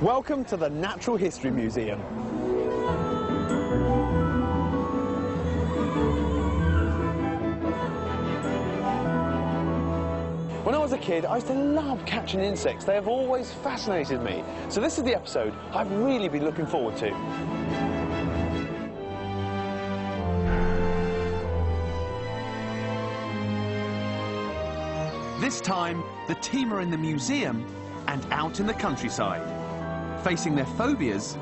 Welcome to the Natural History Museum. When I was a kid, I used to love catching insects. They have always fascinated me. So this is the episode I've really been looking forward to. This time, the team are in the museum and out in the countryside, facing their phobias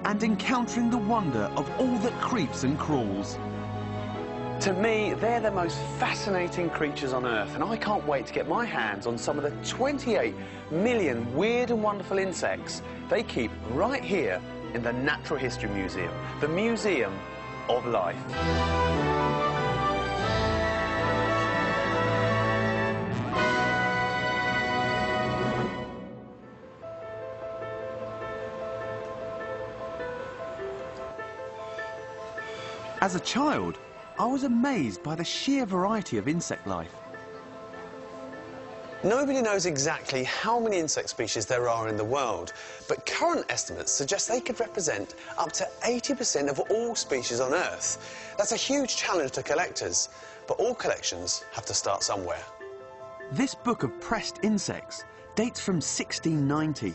and encountering the wonder of all that creeps and crawls. To me, they're the most fascinating creatures on Earth, and I can't wait to get my hands on some of the 28 million weird and wonderful insects they keep right here in the Natural History Museum, the Museum of Life. As a child, I was amazed by the sheer variety of insect life. Nobody knows exactly how many insect species there are in the world, but current estimates suggest they could represent up to 80% of all species on Earth. That's a huge challenge to collectors, but all collections have to start somewhere. This book of pressed insects dates from 1690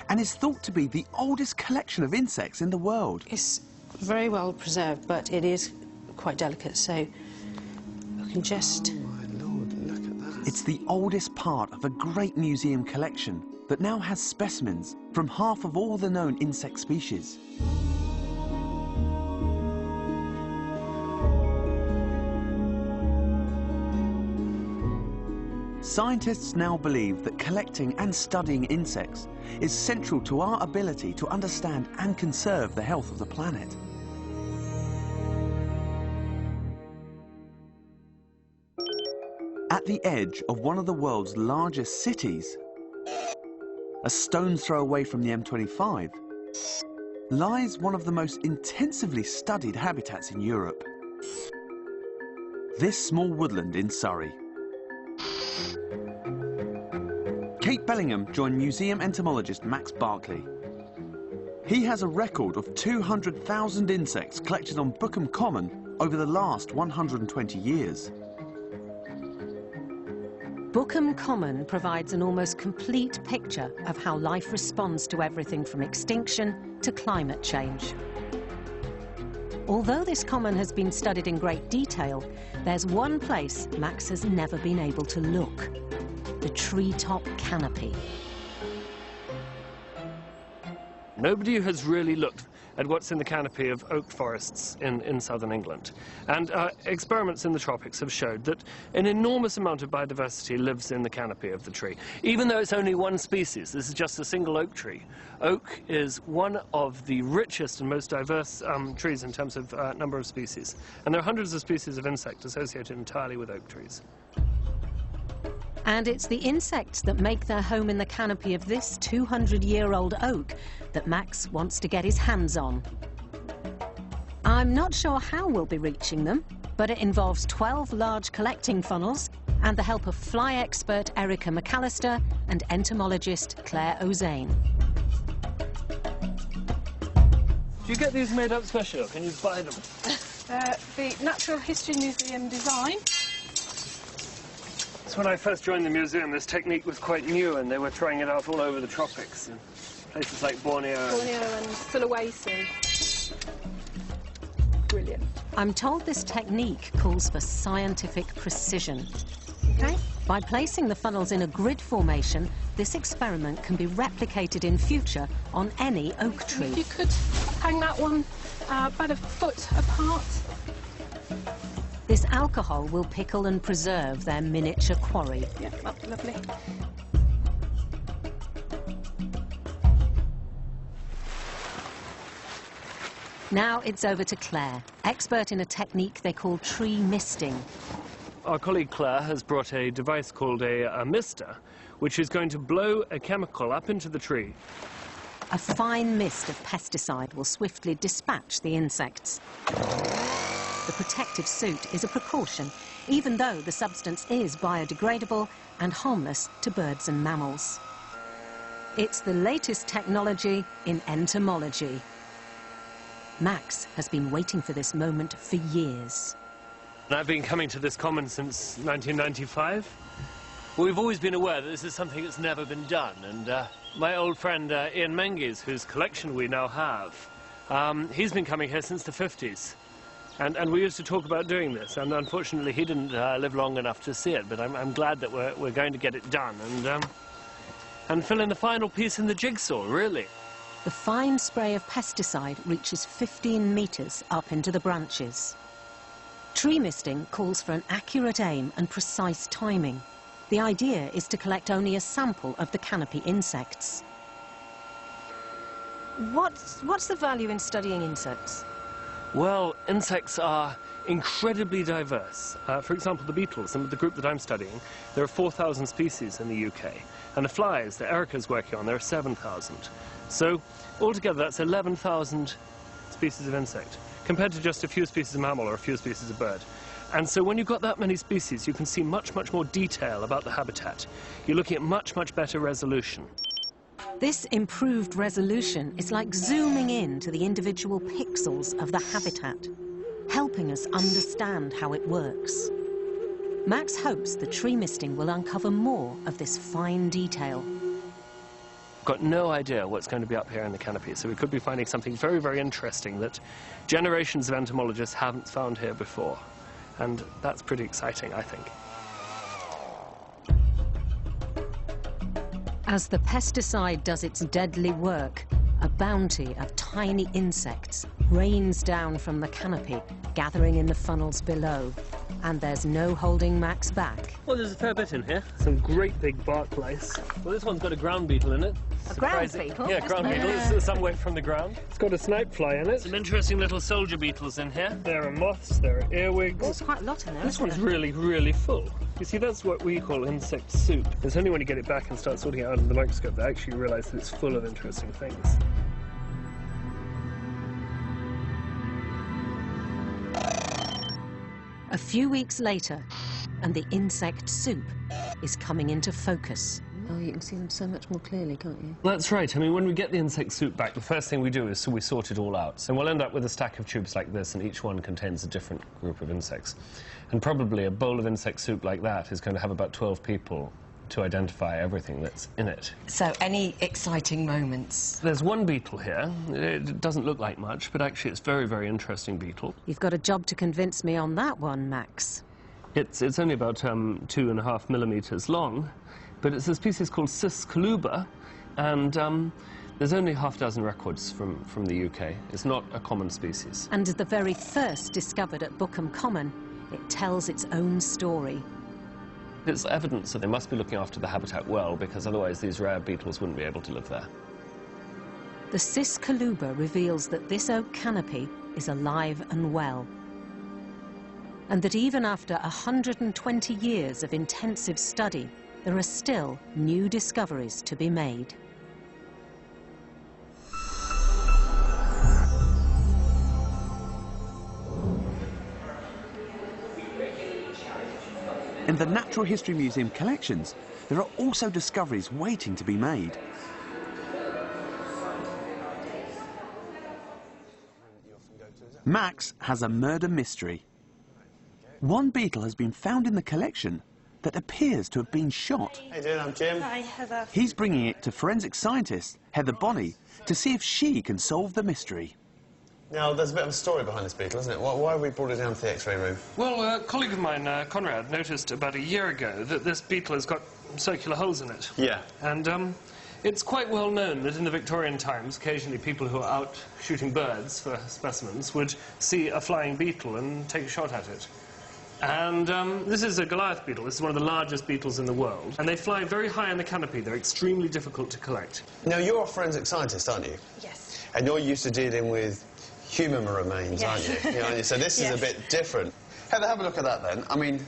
and is thought to be the oldest collection of insects in the world. It's very well preserved, but it is quite delicate, so we can just... Oh my Lord, look at that. It's the oldest part of a great museum collection that now has specimens from half of all the known insect species. Scientists now believe that collecting and studying insects is central to our ability to understand and conserve the health of the planet. At the edge of one of the world's largest cities, a stone's throw away from the M25, lies one of the most intensively studied habitats in Europe. This small woodland in Surrey. Kate Bellingham joined museum entomologist Max Barkley. He has a record of 200,000 insects collected on Bookham Common over the last 120 years. Bookham Common provides an almost complete picture of how life responds to everything from extinction to climate change. Although this common has been studied in great detail, there's one place Max has never been able to look: the treetop canopy. Nobody has really looked at what's in the canopy of oak forests in southern England. And experiments in the tropics have showed that an enormous amount of biodiversity lives in the canopy of the tree. Even though it's only one species, this is just a single oak tree. Oak is one of the richest and most diverse trees in terms of number of species. And there are hundreds of species of insect associated entirely with oak trees. And it's the insects that make their home in the canopy of this 200-year-old oak that Max wants to get his hands on. I'm not sure how we'll be reaching them, but it involves 12 large collecting funnels and the help of fly expert Erica McAllister and entomologist Claire Ozane. Do you get these made up special? Can you buy them? the Natural History Museum design. So when I first joined the museum, this technique was quite new, and they were trying it out all over the tropics, in places like Borneo. And Sulawesi. Brilliant. I'm told this technique calls for scientific precision. Okay. By placing the funnels in a grid formation, this experiment can be replicated in future on any oak tree. If you could hang that one about a foot apart. This alcohol will pickle and preserve their miniature quarry. Yeah, that's lovely. Now it's over to Claire, expert in a technique they call tree misting. Our colleague Claire has brought a device called a mister, which is going to blow a chemical up into the tree. A fine mist of pesticide will swiftly dispatch the insects. The protective suit is a precaution, even though the substance is biodegradable and harmless to birds and mammals. It's the latest technology in entomology. Max has been waiting for this moment for years. I've been coming to this common since 1995. We've always been aware that this is something that's never been done, and my old friend Ian Menzies, whose collection we now have, he's been coming here since the 50s. And we used to talk about doing this, and unfortunately he didn't live long enough to see it, but I'm glad that we're going to get it done and fill in the final piece in the jigsaw, really. The fine spray of pesticide reaches 15 metres up into the branches. Tree misting calls for an accurate aim and precise timing. The idea is to collect only a sample of the canopy insects. What's the value in studying insects? Well, insects are incredibly diverse. For example, the beetles, and with the group that I'm studying, there are 4,000 species in the UK. And the flies that Erica's working on, there are 7,000. So altogether, that's 11,000 species of insect, compared to just a few species of mammal or a few species of bird. And so when you've got that many species, you can see much, much more detail about the habitat. You're looking at much, much better resolution. This improved resolution is like zooming in to the individual pixels of the habitat, helping us understand how it works. Max hopes the tree misting will uncover more of this fine detail. Got no idea what's going to be up here in the canopy, so we could be finding something very, very interesting that generations of entomologists haven't found here before. And that's pretty exciting, I think. As the pesticide does its deadly work, a bounty of tiny insects rains down from the canopy, gathering in the funnels below. And there's no holding Max back. Well, there's a fair bit in here. Some great big bark lice. Well, this one's got a ground beetle in it. A ground beetle? Yeah, ground beetle. It's some way from the ground. It's got a snipe fly in it. Some interesting little soldier beetles in here. There are moths, there are earwigs. There's quite a lot in there. This one's really, really full. You see, that's what we call insect soup. It's only when you get it back and start sorting it out under the microscope that actually you realise that it's full of interesting things. A few weeks later, and the insect soup is coming into focus. Oh, you can see them so much more clearly, can't you? That's right. I mean, when we get the insect soup back, the first thing we do is we sort it all out. So we'll end up with a stack of tubes like this, and each one contains a different group of insects. And probably a bowl of insect soup like that is going to have about 12 people to identify everything that's in it. So, any exciting moments? There's one beetle here. It doesn't look like much, but actually it's a very, very interesting beetle. You've got a job to convince me on that one, Max. It's only about 2.5 millimeters long, but it's a species called Cis coluber, and there's only half a dozen records from the UK. It's not a common species. And the very first discovered at Bookham Common, it tells its own story. It's evidence that they must be looking after the habitat well, because otherwise these rare beetles wouldn't be able to live there. The Cis coluber reveals that this oak canopy is alive and well, and that even after 120 years of intensive study, there are still new discoveries to be made. In the Natural History Museum collections, there are also discoveries waiting to be made. Max has a murder mystery. One beetle has been found in the collection that appears to have been shot. Hey, dude, I'm Jim. Hi, Heather. He's bringing it to forensic scientist Heather Bonney to see if she can solve the mystery. Now, there's a bit of a story behind this beetle, isn't it? Why have we brought it down to the X-ray room? Well, a colleague of mine, Conrad, noticed about a year ago that this beetle has got circular holes in it. Yeah. And it's quite well known that in the Victorian times, occasionally people who are out shooting birds for specimens would see a flying beetle and take a shot at it. And this is a Goliath beetle. This is one of the largest beetles in the world. And they fly very high in the canopy. They're extremely difficult to collect. Now, you're a forensic scientist, aren't you? Yes. And you're used to dealing with human remains, aren't you? You know, so this is a bit different. Heather, have a look at that then. I mean,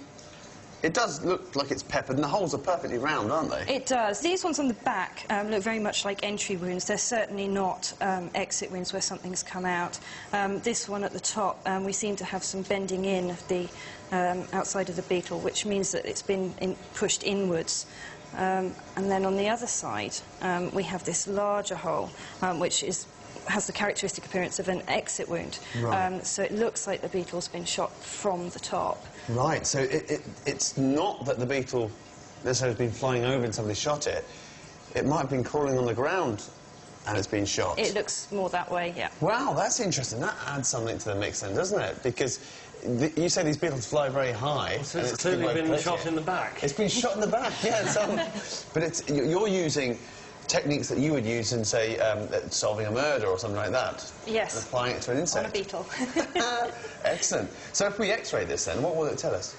it does look like it's peppered, and the holes are perfectly round, aren't they? It does. These ones on the back look very much like entry wounds. They're certainly not exit wounds where something's come out. This one at the top, we seem to have some bending in of the outside of the beetle, which means that it's been pushed inwards. And then on the other side, we have this larger hole, which has the characteristic appearance of an exit wound. Right. So it looks like the beetle's been shot from the top. Right, so it's not that the beetle necessarily has been flying over and somebody shot it. It might have been crawling on the ground and it's been shot. It looks more that way, yeah. Wow, that's interesting. That adds something to the mix then, doesn't it? Because you say these beetles fly very high. So it's clearly been shot in the back. It's been shot in the back, yeah. But you're using techniques that you would use in, say, solving a murder or something like that. Yes. And applying it to an insect. On a beetle. Excellent. So if we X-ray this then, what will it tell us?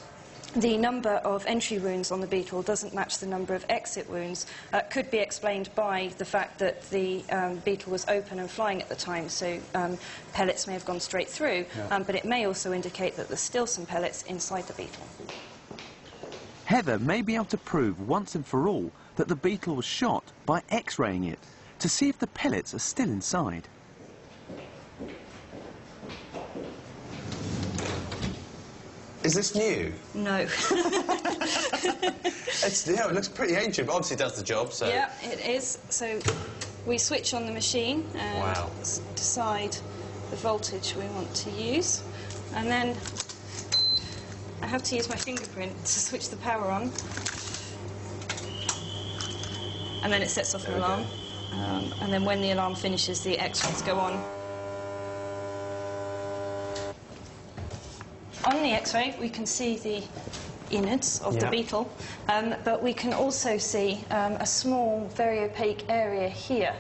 The number of entry wounds on the beetle doesn't match the number of exit wounds. Could be explained by the fact that the beetle was open and flying at the time, so pellets may have gone straight through, but it may also indicate that there's still some pellets inside the beetle. Heather may be able to prove once and for all that the beetle was shot by X-raying it to see if the pellets are still inside. Is this new? No. Yeah, it looks pretty ancient, but obviously it does the job, so... Yeah, it is. So we switch on the machine and Wow. decide the voltage we want to use. And then I have to use my fingerprint to switch the power on. And then it sets off an alarm. And then when the alarm finishes, the X-rays go on. On the X-ray, we can see the innards of the beetle, but we can also see a small, very opaque area here,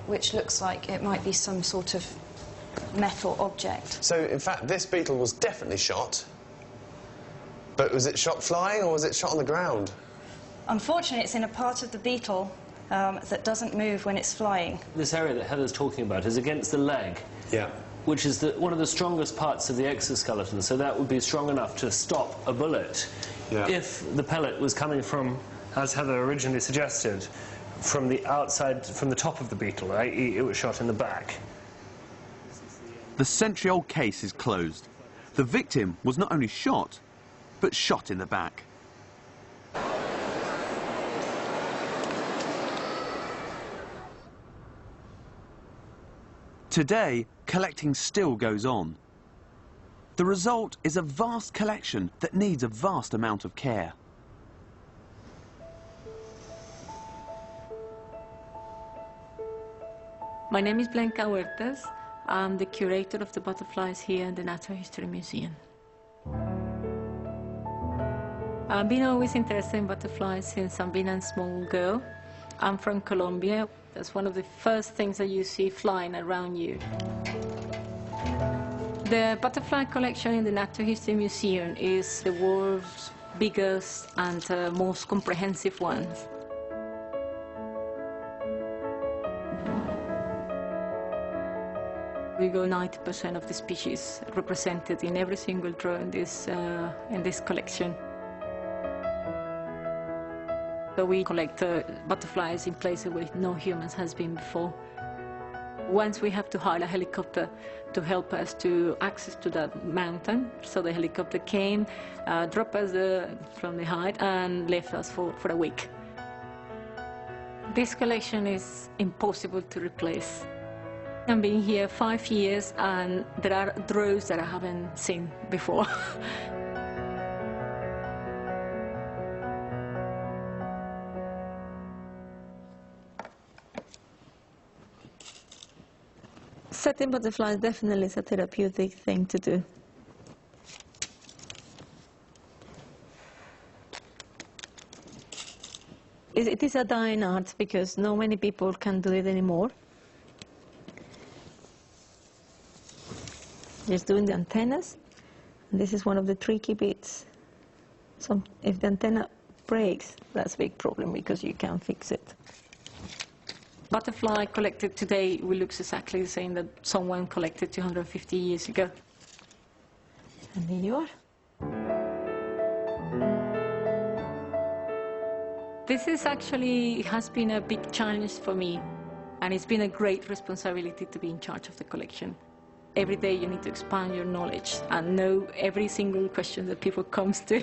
which looks like it might be some sort of metal object. So, in fact, this beetle was definitely shot, but was it shot flying or was it shot on the ground? Unfortunately, it's in a part of the beetle that doesn't move when it's flying. This area that Heather's talking about is against the leg. Yeah. Which is one of the strongest parts of the exoskeleton, so that would be strong enough to stop a bullet if the pellet was coming from, as Heather originally suggested, from the outside, from the top of the beetle, i.e. it was shot in the back. The century-old case is closed. The victim was not only shot, but shot in the back. Today, collecting still goes on. The result is a vast collection that needs a vast amount of care. My name is Blanca Huertas. I'm the curator of the butterflies here in the Natural History Museum. I've been always interested in butterflies since I've been a small girl. I'm from Colombia. That's one of the first things that you see flying around you. The butterfly collection in the Natural History Museum is the world's biggest and most comprehensive one. We got 90% of the species represented in every single draw in this collection. So we collect butterflies in places where no humans has been before. Once we have to hire a helicopter to help us to access to that mountain. So the helicopter came, dropped us from the height and left us for a week. This collection is impossible to replace. I've been here 5 years and there are droves that I haven't seen before. Setting butterflies definitely is a therapeutic thing to do. It is a dying art because not many people can do it anymore. Just doing the antennas, and this is one of the tricky bits. So if the antenna breaks, that's a big problem because you can't fix it. Butterfly collected today will look exactly the same that someone collected 250 years ago. And there you are. This is actually has been a big challenge for me, and it's been a great responsibility to be in charge of the collection. every day you need to expand your knowledge and know every single question that people comes to.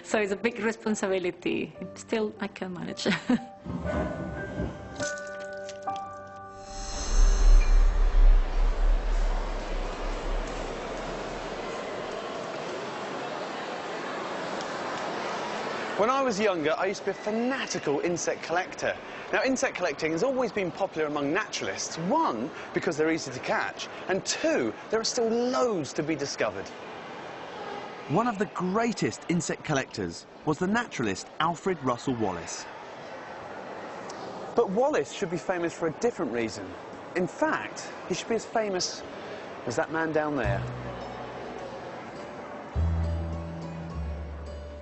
So it's a big responsibility. Still, I can manage. When I was younger, I used to be a fanatical insect collector. Now, insect collecting has always been popular among naturalists. One, because they're easy to catch, and two, there are still loads to be discovered. One of the greatest insect collectors was the naturalist Alfred Russel Wallace. But Wallace should be famous for a different reason. In fact, he should be as famous as that man down there.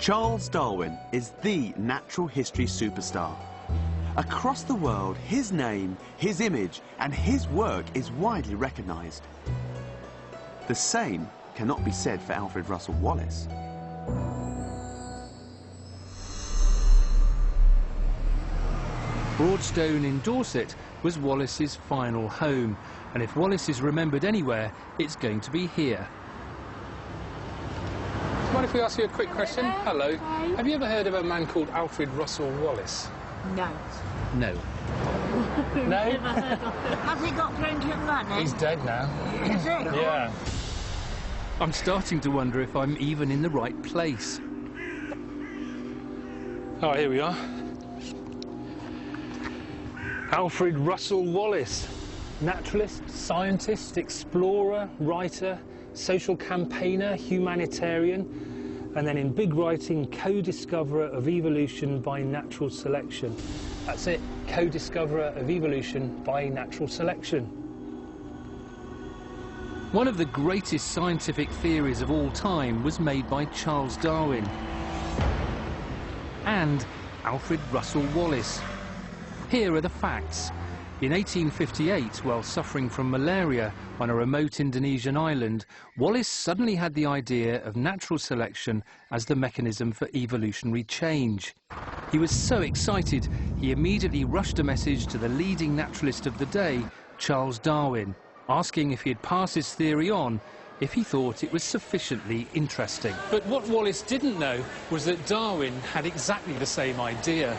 Charles Darwin is the natural history superstar. Across the world, his name, his image, and his work is widely recognised. The same cannot be said for Alfred Russel Wallace. Broadstone in Dorset was Wallace's final home, and if Wallace is remembered anywhere, it's going to be here. Mind if we ask you a quick question? Hello. Have you ever heard of a man called Alfred Russel Wallace? No. No. No? Never heard of him. Has he got plenty of money? He's dead now. Is he? Yeah. I'm starting to wonder if I'm even in the right place. Oh, here we are. Alfred Russel Wallace. Naturalist, scientist, explorer, writer, social campaigner, humanitarian, and then in big writing, co-discoverer of evolution by natural selection. That's it, co-discoverer of evolution by natural selection. One of the greatest scientific theories of all time was made by Charles Darwin and Alfred Russel Wallace. Here are the facts. In 1858, while suffering from malaria on a remote Indonesian island, Wallace suddenly had the idea of natural selection as the mechanism for evolutionary change. He was so excited, he immediately rushed a message to the leading naturalist of the day, Charles Darwin, asking if he'd pass his theory on if he thought it was sufficiently interesting. But what Wallace didn't know was that Darwin had exactly the same idea.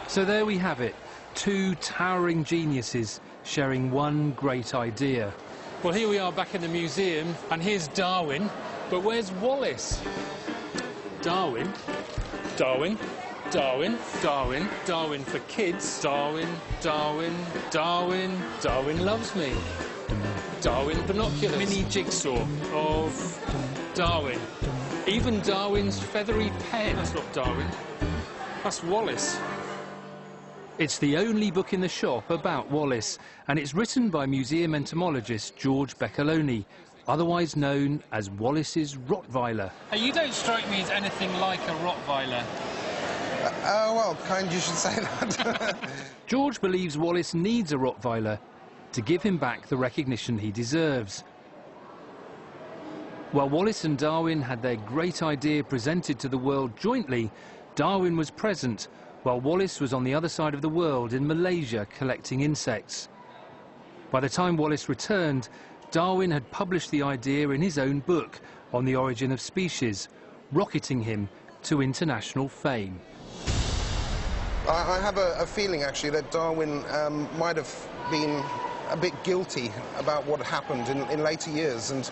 So there we have it. Two towering geniuses sharing one great idea. Well, here we are back in the museum, and here's Darwin, but where's Wallace? Darwin, Darwin, Darwin, Darwin, Darwin for kids, Darwin, Darwin, Darwin, Darwin loves me. Darwin binoculars, mini jigsaw of Darwin. Even Darwin's feathery pen. That's not Darwin, that's Wallace. It's the only book in the shop about Wallace, and it's written by museum entomologist George Beccaloni, otherwise known as Wallace's Rottweiler. You don't strike me as anything like a Rottweiler. Well, kind you should say that. George believes Wallace needs a Rottweiler to give him back the recognition he deserves. While Wallace and Darwin had their great idea presented to the world jointly, Darwin was present, while Wallace was on the other side of the world in Malaysia collecting insects. By the time Wallace returned, Darwin had published the idea in his own book on the origin of species, rocketing him to international fame. I have a feeling, actually, that Darwin might have been a bit guilty about what happened in later years. And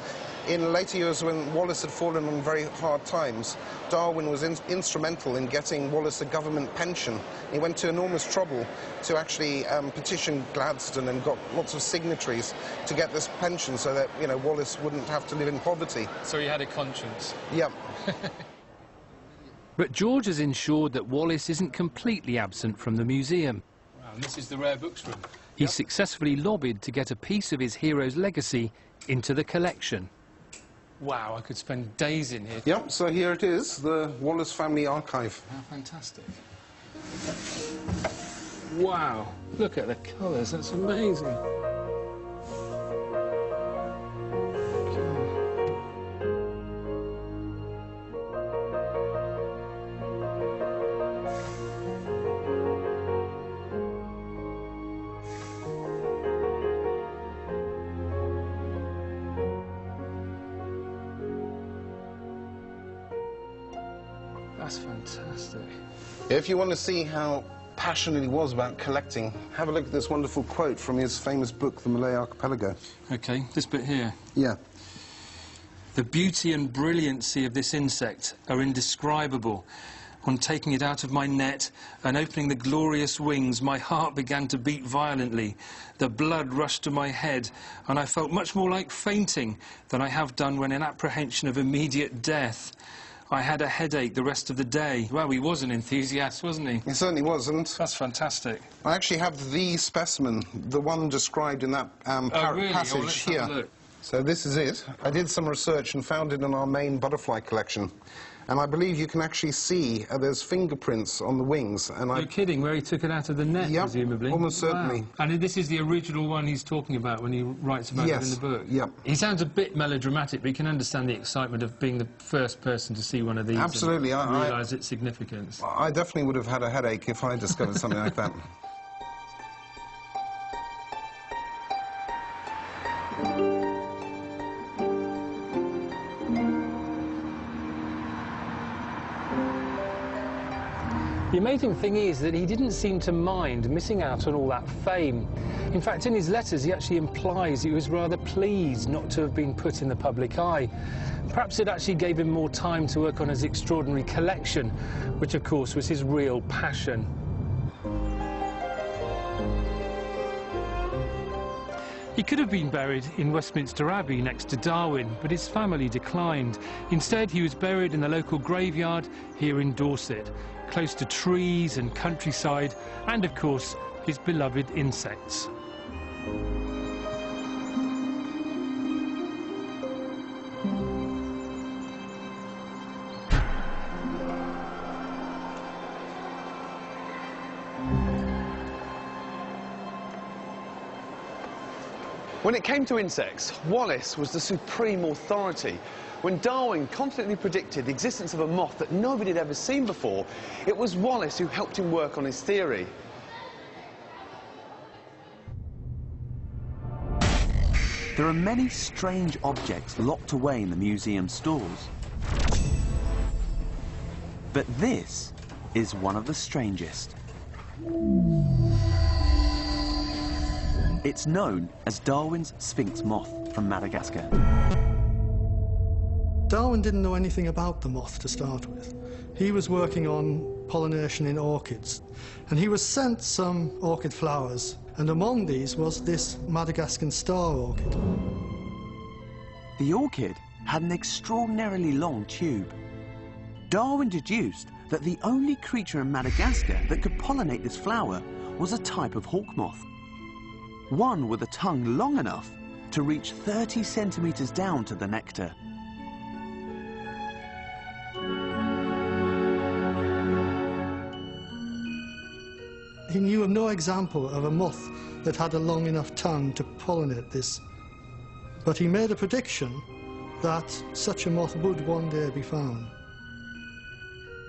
in later years, when Wallace had fallen on very hard times, Darwin was instrumental in getting Wallace a government pension. He went to enormous trouble to actually petition Gladstone and got lots of signatories to get this pension so that, you know, Wallace wouldn't have to live in poverty. So he had a conscience. Yeah. But George has ensured that Wallace isn't completely absent from the museum. Wow, and this is the rare books room. He successfully lobbied to get a piece of his hero's legacy into the collection. Wow, I could spend days in here. Yep, so here it is, the Wallace Family Archive. How fantastic. Wow, look at the colours, that's amazing. That's fantastic. If you want to see how passionate he was about collecting, have a look at this wonderful quote from his famous book, The Malay Archipelago. OK, this bit here. Yeah. The beauty and brilliancy of this insect are indescribable. On taking it out of my net and opening the glorious wings, my heart began to beat violently. The blood rushed to my head, and I felt much more like fainting than I have done when in apprehension of immediate death. I had a headache the rest of the day. Well, he was an enthusiast, wasn't he? He certainly was, and that's fantastic. I actually have the specimen, the one described in that really? passage let's here. have a look. So this is it. I did some research and found it in our main butterfly collection. And I believe you can actually see there's fingerprints on the wings. And You're kidding, where he took it out of the net, yep, presumably? Almost certainly. Wow. And this is the original one he's talking about when he writes about it in the book? Yep. He sounds a bit melodramatic, but you can understand the excitement of being the first person to see one of these. Absolutely. And realise its significance. I definitely would have had a headache if I discovered something like that. The amazing thing is that he didn't seem to mind missing out on all that fame. In fact, in his letters, he actually implies he was rather pleased not to have been put in the public eye. Perhaps it actually gave him more time to work on his extraordinary collection, which, of course, was his real passion. He could have been buried in Westminster Abbey next to Darwin, but his family declined. Instead, he was buried in the local graveyard here in Dorset, close to trees and countryside, and of course, his beloved insects. When it came to insects, Wallace was the supreme authority. When Darwin confidently predicted the existence of a moth that nobody had ever seen before, it was Wallace who helped him work on his theory. There are many strange objects locked away in the museum stores. But this is one of the strangest. It's known as Darwin's Sphinx moth from Madagascar. Darwin didn't know anything about the moth to start with. He was working on pollination in orchids, and he was sent some orchid flowers, and among these was this Madagascan star orchid. The orchid had an extraordinarily long tube. Darwin deduced that the only creature in Madagascar that could pollinate this flower was a type of hawk moth. One with a tongue long enough to reach 30 centimetres down to the nectar. He knew of no example of a moth that had a long enough tongue to pollinate this, but he made a prediction that such a moth would one day be found.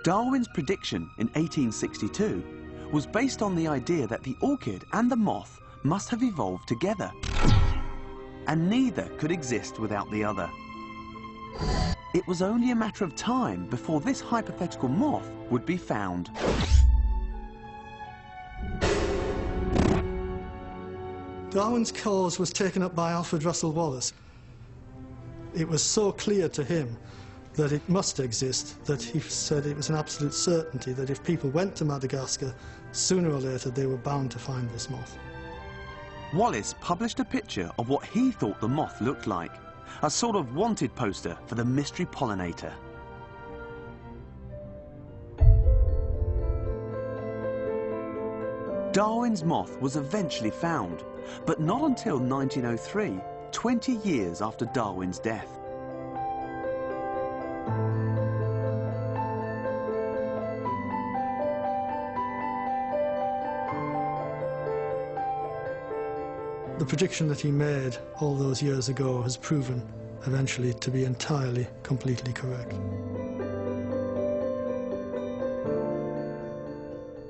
Darwin's prediction in 1862 was based on the idea that the orchid and the moth must have evolved together, and neither could exist without the other. It was only a matter of time before this hypothetical moth would be found. Darwin's cause was taken up by Alfred Russel Wallace. It was so clear to him that it must exist that he said it was an absolute certainty that if people went to Madagascar, sooner or later they were bound to find this moth. Wallace published a picture of what he thought the moth looked like, a sort of wanted poster for the mystery pollinator. Darwin's moth was eventually found, but not until 1903, 20 years after Darwin's death. The prediction that he made all those years ago has proven eventually to be entirely, completely correct.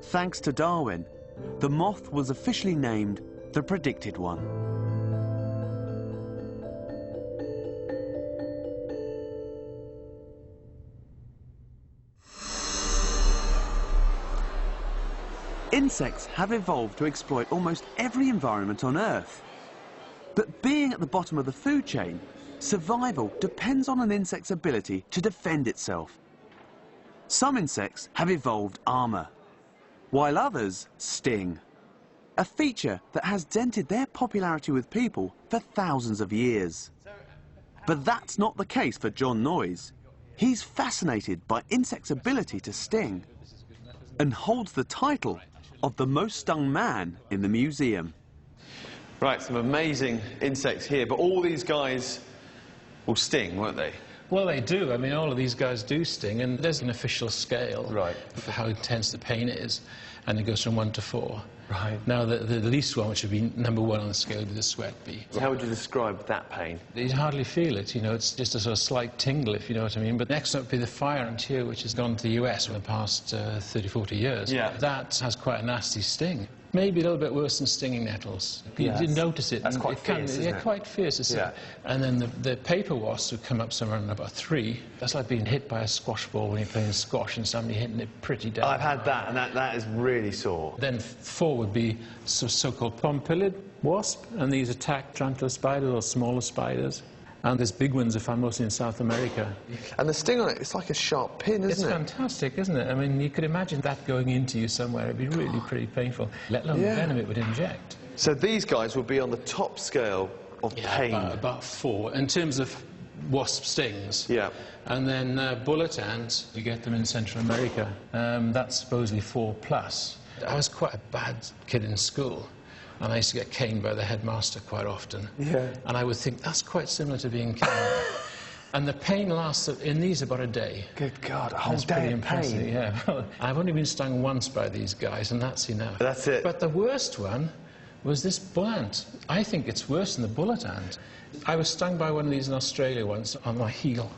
Thanks to Darwin, the moth was officially named the predicted one. Insects have evolved to exploit almost every environment on Earth. But being at the bottom of the food chain, survival depends on an insect's ability to defend itself. Some insects have evolved armour, while others sting, a feature that has dented their popularity with people for thousands of years. But that's not the case for John Noyes. He's fascinated by insects' ability to sting and holds the title of the most stung man in the museum. Right, some amazing insects here, but all these guys will sting, won't they? Well, they do. I mean, all of these guys do sting, and there's an official scale right. for how intense the pain is, and it goes from 1 to 4. Right. Now, the least one, which would be number 1 on the scale, would be the sweat bee. So how would you describe that pain? You'd hardly feel it, you know, it's just a sort of slight tingle, if you know what I mean. But next up would be the fire ant here, which has gone to the US in the past 30, 40 years. Yeah. That has quite a nasty sting. Maybe a little bit worse than stinging nettles. You didn't notice it. That's quite fierce, isn't it? Yeah, quite fierce, isn't it? And then the paper wasps would come up somewhere in about 3. That's like being hit by a squash ball when you're playing squash and somebody hitting it pretty down. I've had that, and that is really sore. Then 4 would be so-called pompilid wasp, and these attack tarantula spiders or smaller spiders. And there's big ones are found mostly in South America. And the sting on it, it's like a sharp pin, isn't it? It's fantastic, isn't it? I mean, you could imagine that going into you somewhere. It'd be really pretty painful, let alone the venom it would inject. So these guys would be on the top scale of pain. About 4, in terms of wasp stings. Yeah. And then bullet ants, you get them in Central America. That's supposedly 4+. I was quite a bad kid in school. And I used to get caned by the headmaster quite often. Yeah. And I would think, that's quite similar to being caned. And the pain lasts, in these, about a day. Good God, a whole That's day pretty of impressive, pain. yeah. Well, I've only been stung once by these guys, and that's enough. That's it. But the worst one was this bull ant. I think it's worse than the bullet ant. I was stung by one of these in Australia once on my heel.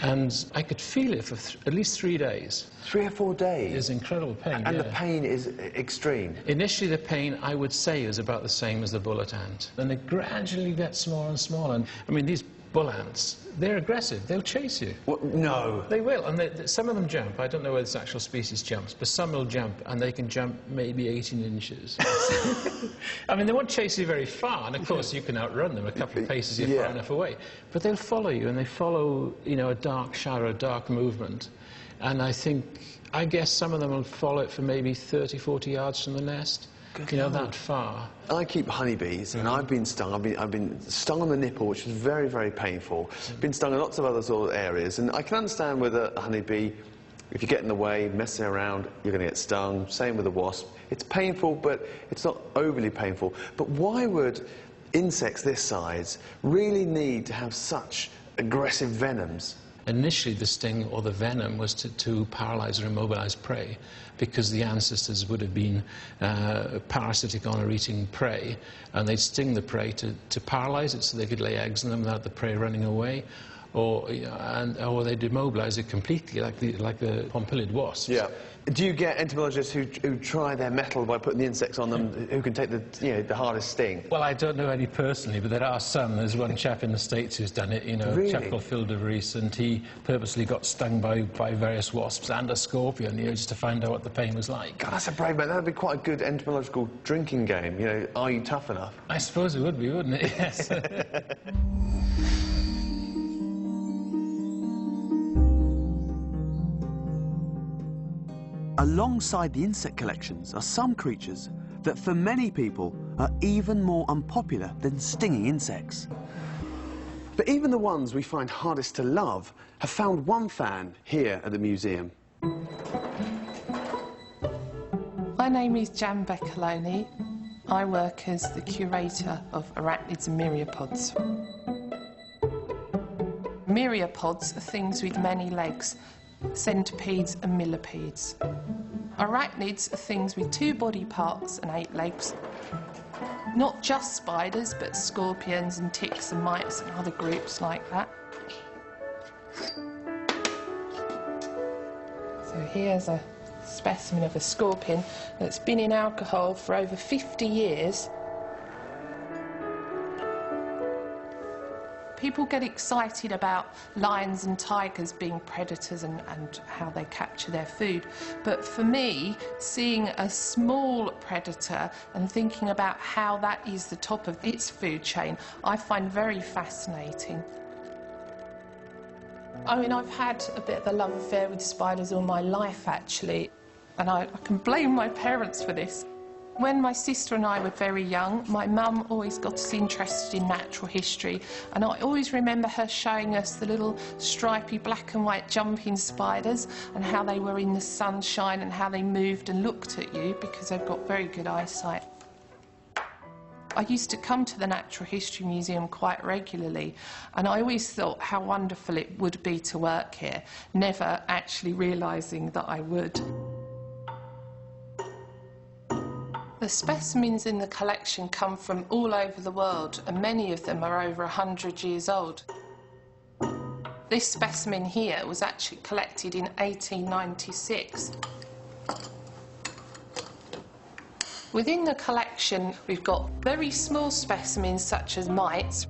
And I could feel it for at least 3 days. 3 or 4 days? It's incredible pain, And the pain is extreme? Initially, the pain, I would say, is about the same as the bullet ant. Then it gradually gets smaller and smaller. And, I mean, these bull ants, they're aggressive. They'll chase you. What? No. They will. And some of them jump. I don't know whether this actual species jumps, but some will jump, and they can jump maybe 18 inches. I mean, they won't chase you very far, and of course you can outrun them a couple of paces you're far enough away. But they'll follow you, and they follow, you know, a dark shadow, a dark movement. And I guess some of them will follow it for maybe 30, 40 yards from the nest. You know, that far. I keep honeybees, and I've been stung. I've been stung on the nipple, which is very, very painful. Been stung in lots of other sort of areas, and I can understand with a honeybee, if you get in the way, messing around, you're going to get stung. Same with a wasp. It's painful, but it's not overly painful. But why would insects this size really need to have such aggressive venoms? Initially, the sting or the venom was to paralyze or immobilize prey, because the ancestors would have been parasitic on or eating prey, and they'd sting the prey to paralyze it so they could lay eggs in them without the prey running away, or they'd immobilize it completely, like the pompilid wasps. Yeah. Do you get entomologists who try their mettle by putting the insects on them, who can take the hardest sting? Well, I don't know any personally, but there are some. There's one chap in the States who's done it, you know, really? A chap called Phil DeVries, and he purposely got stung by various wasps and a scorpion, you know, just to find out what the pain was like. God, that's a brave man. That would be quite a good entomological drinking game, you know, are you tough enough? I suppose it would be, wouldn't it? Yes. Alongside the insect collections are some creatures that for many people are even more unpopular than stinging insects. But even the ones we find hardest to love have found one fan here at the museum. My name is Jan Beccoloni. I work as the curator of arachnids and myriapods. Myriapods are things with many legs, centipedes and millipedes. Arachnids are things with 2 body parts and 8 legs. Not just spiders, but scorpions and ticks and mites and other groups like that. So here's a specimen of a scorpion that's been in alcohol for over 50 years. People get excited about lions and tigers being predators and how they capture their food. But for me, seeing a small predator and thinking about how that is the top of its food chain, I find very fascinating. I mean, I've had a bit of a love affair with spiders all my life, actually, and I can blame my parents for this. When my sister and I were very young, my mum always got us interested in natural history, and I always remember her showing us the little stripy black and white jumping spiders and how they were in the sunshine and how they moved and looked at you, because they've got very good eyesight. I used to come to the Natural History Museum quite regularly, and I always thought how wonderful it would be to work here, never actually realising that I would. The specimens in the collection come from all over the world, and many of them are over 100 years old. This specimen here was actually collected in 1896. Within the collection, we've got very small specimens such as mites.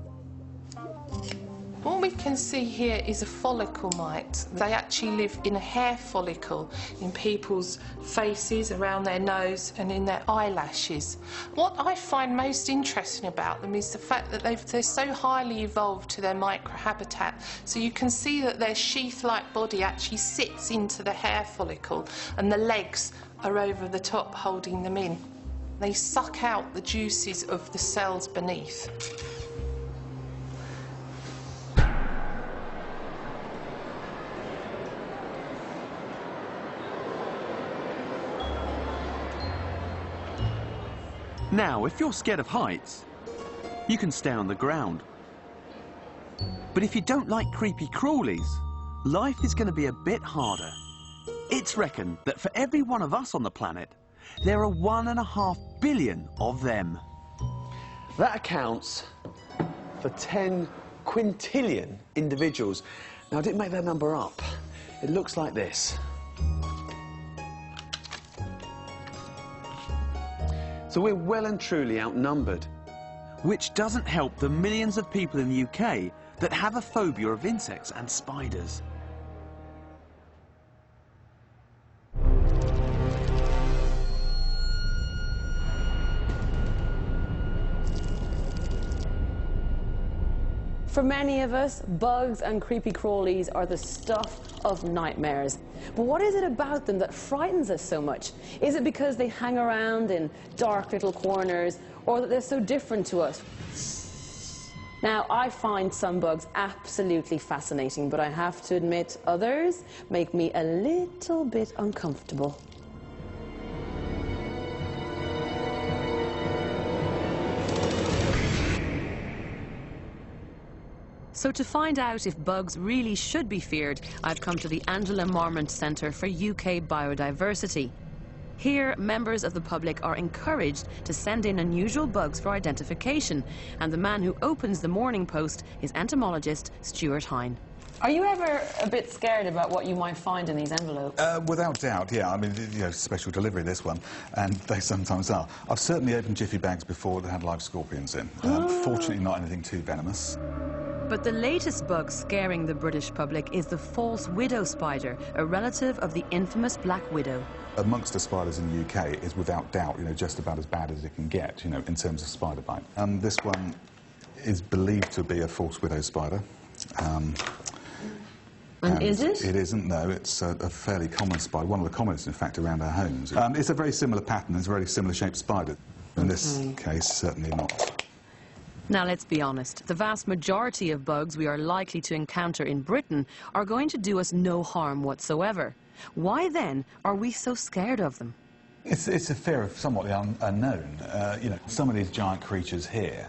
What we can see here is a follicle mite. They actually live in a hair follicle in people's faces, around their nose and in their eyelashes. What I find most interesting about them is the fact that they're so highly evolved to their microhabitat. So you can see that their sheath-like body actually sits into the hair follicle and the legs are over the top holding them in. They suck out the juices of the cells beneath. Now, if you're scared of heights, you can stay on the ground. But if you don't like creepy crawlies, life is going to be a bit harder. It's reckoned that for every one of us on the planet, there are 1.5 billion of them. That accounts for 10 quintillion individuals. Now, I didn't make that number up. It looks like this. So we're well and truly outnumbered. Which doesn't help the millions of people in the UK that have a phobia of insects and spiders. For many of us, bugs and creepy crawlies are the stuff of nightmares. But what is it about them that frightens us so much? Is it because they hang around in dark little corners, or that they're so different to us? Now, I find some bugs absolutely fascinating, but I have to admit others make me a little bit uncomfortable. So to find out if bugs really should be feared, I've come to the Angela Marmont Centre for UK Biodiversity. Here, members of the public are encouraged to send in unusual bugs for identification, and the man who opens the Morning Post is entomologist Stuart Hine. Are you ever a bit scared about what you might find in these envelopes? Without doubt, yeah. I mean, you know, special delivery, this one, and they sometimes are. I've certainly opened jiffy bags before that had live scorpions in. Fortunately, not anything too venomous. But the latest bug scaring the British public is the false widow spider, a relative of the infamous black widow. Amongst the spiders in the UK is without doubt, you know, just about as bad as it can get, you know, in terms of spider bite. This one is believed to be a false widow spider. And is it? It isn't, no. It's a fairly common spider, one of the commonest, in fact, around our homes. It's a very similar pattern, it's a very similar shaped spider. In this case, certainly not. Now, let's be honest. The vast majority of bugs we are likely to encounter in Britain are going to do us no harm whatsoever. Why, then, are we so scared of them? It's a fear of somewhat the unknown. You know, some of these giant creatures here,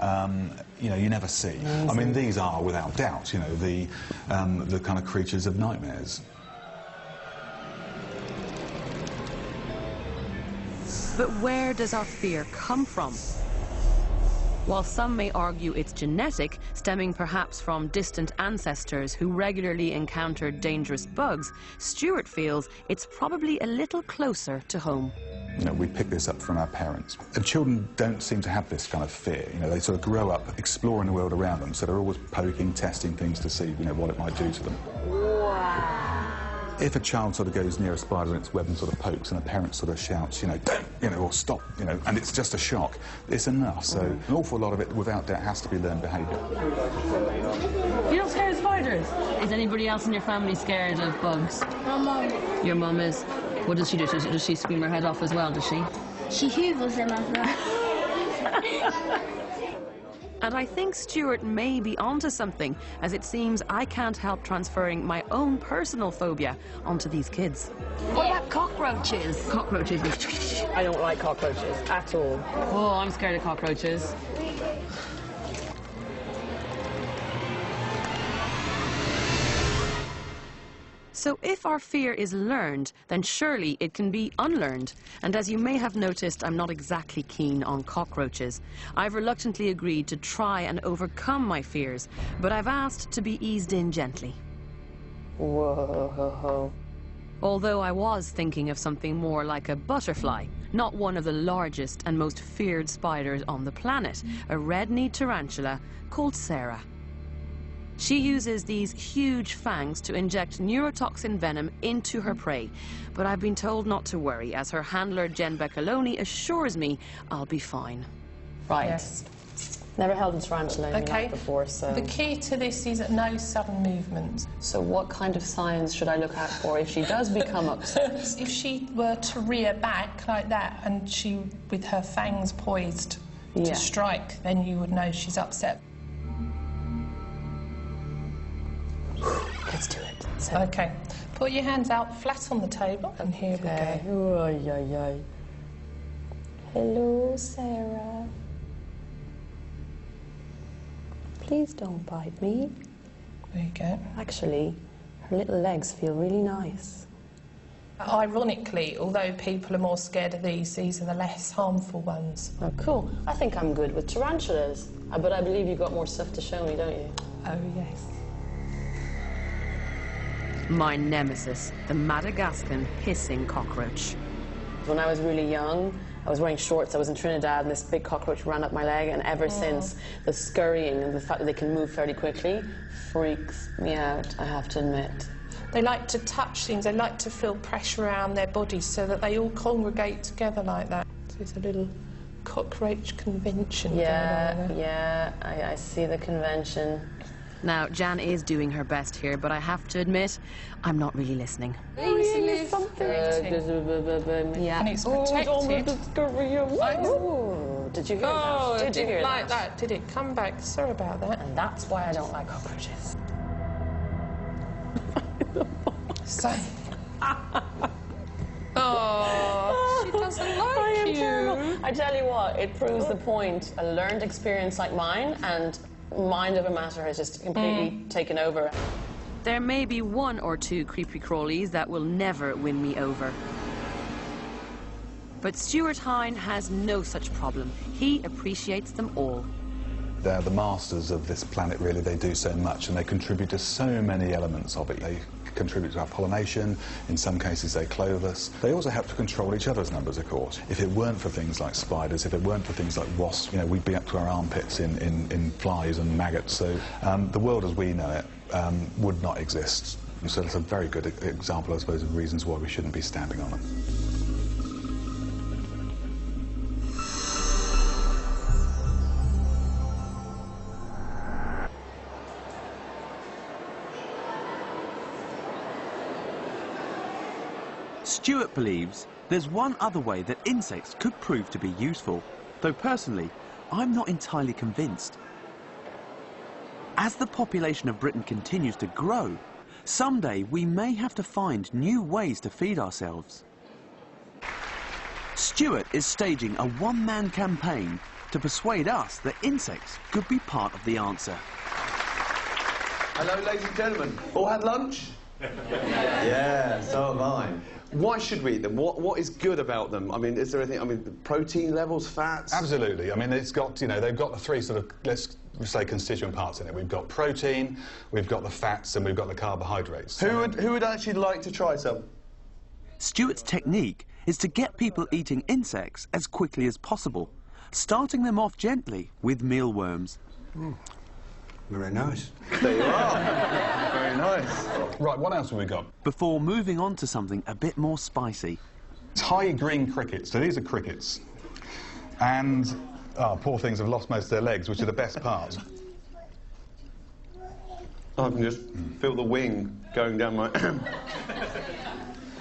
you know, you never see. I mean, these are, without doubt, you know, the kind of creatures of nightmares. But where does our fear come from? While some may argue it's genetic, stemming perhaps from distant ancestors who regularly encountered dangerous bugs, Stuart feels it's probably a little closer to home. You know, we pick this up from our parents. And children don't seem to have this kind of fear. You know, they sort of grow up exploring the world around them, so they're always poking, testing things to see, you know, what it might do to them. Wow. If a child sort of goes near a spider and its web and sort of pokes, and a parent sort of shouts, you know, don't, you know, or stop, you know, and it's just a shock, it's enough. So an awful lot of it, without doubt, has to be learned behaviour. You're not scared of spiders? Is anybody else in your family scared of bugs? My mum. Your mum is. What does she do? Does she scream her head off as well, does she? She hoovers them as well. And I think Stuart may be onto something, as it seems I can't help transferring my own personal phobia onto these kids. What about cockroaches? Cockroaches. I don't like cockroaches at all. Oh, I'm scared of cockroaches. So if our fear is learned, then surely it can be unlearned. And as you may have noticed, I'm not exactly keen on cockroaches. I've reluctantly agreed to try and overcome my fears, but I've asked to be eased in gently. Whoa. Although I was thinking of something more like a butterfly, not one of the largest and most feared spiders on the planet, a red-kneed tarantula called Sarah. She uses these huge fangs to inject neurotoxin venom into her prey, but I've been told not to worry, as her handler Jen Beccaloni assures me I'll be fine. Right. Yes. Never held a tarantula in my Okay. life before, so... The key to this is no sudden movement. So what kind of signs should I look out for if she does become upset? If she were to rear back like that and she, with her fangs poised to strike, then you would know she's upset. Let's do it. So. Okay. Put your hands out flat on the table, and here we go. Ay, ay, ay. Hello, Sarah. Please don't bite me. There you go. Actually, her little legs feel really nice. Ironically, although people are more scared of these are the less harmful ones. Oh, cool. I think I'm good with tarantulas. But I believe you've got more stuff to show me, don't you? Oh, yes. My nemesis, the Madagascan hissing cockroach. When I was really young, I was wearing shorts, I was in Trinidad, and this big cockroach ran up my leg, and ever since, the scurrying and the fact that they can move fairly quickly freaks me out, I have to admit. They like to touch things, they like to feel pressure around their bodies so that they all congregate together like that. So it's a little cockroach convention going on there. Yeah, I see the convention. Now, Jan is doing her best here, but I have to admit, I'm not really listening. Easily Yeah. And it's protected. Oh, did you hear that? Did you hear like that? Did it? Come back. Sorry about that. And that's why I don't like cockroaches. So. Oh, she doesn't like you. Terrible. I tell you what, it proves the point. A learned experience like mine and mind over matter has just completely taken over. There may be one or two creepy crawlies that will never win me over. But Stuart Hine has no such problem. He appreciates them all. They're the masters of this planet, really. They do so much, and they contribute to so many elements of it. They contribute to our pollination. In some cases, they clothe us. They also help to control each other's numbers, of course. If it weren't for things like spiders, if it weren't for things like wasps, you know, we'd be up to our armpits in flies and maggots. So the world as we know it would not exist. So that's a very good example, I suppose, of reasons why we shouldn't be stamping on them. Stuart believes there's one other way that insects could prove to be useful, though personally, I'm not entirely convinced. As the population of Britain continues to grow, someday we may have to find new ways to feed ourselves. Stuart is staging a one-man campaign to persuade us that insects could be part of the answer. Hello, ladies and gentlemen. All had lunch? Yeah, so have I. Why should we eat them? What is good about them? I mean, is there anything, protein levels, fats? Absolutely. I mean, it's got, you know, they've got the three sort of, let's say, constituent parts in it. We've got protein, we've got the fats, and we've got the carbohydrates. Who would actually like to try some? Stuart's technique is to get people eating insects as quickly as possible, starting them off gently with mealworms. Very nice. There you are. Very nice. Right, what else have we got? Before moving on to something a bit more spicy. Thai green crickets. So these are crickets. And, poor things have lost most of their legs, which are the best part. I can just feel the wing going down my...